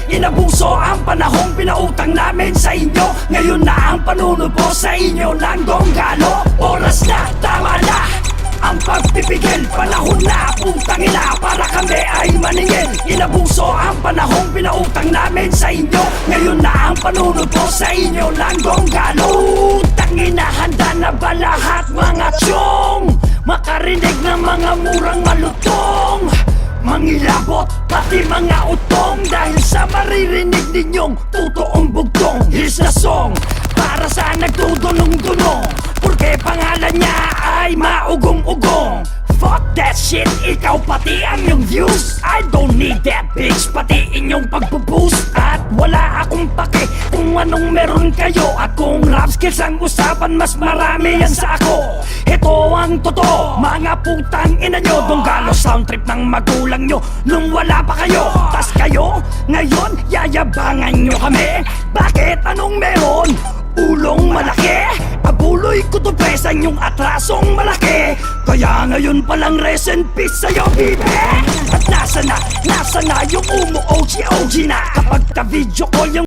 Inabuso ang panahong pinautang namin sa inyo. Ngayon na ang panunubo sa inyo ng donggalo. Oras na, tama na ang pagpipigil, panahon na, putang ina, para kami ay maningil. Inabuso ang panahong pinautang namin sa inyo. Ngayon na ang panunubo sa inyo ng donggalo. Putang ina, handa na ba lahat mga tiyong makarinig ng mga murang malutong? Mangilabot, pati mga utong, dahil sa maririnig ninyong totoong bugtong. Here's the song, para sa nagdudunong-dunong, porque pangalan niya ay maugong-ugong. Fuck that shit, ikaw pati ang iyong views. I don't need that bitch, pati inyong pagpo-boost. At wala akong pake kung anong meron kayo. At kung rap skills ang usapan, mas marami yan sa ako. Ito ang totoo, mga putang ina nyo. Donggalo sound trip ng magulang nyo nung wala pa kayo. Tas kayo, ngayon yayabangan nyo kami. Bakit? Anong meron? Ulong malaki, abuloy ko to sa inyong atrasong malaki. Kaya ngayon palang rest in peace sa'yo, bibi. At nasa na yung umu OG na. Kapag ka-video call yung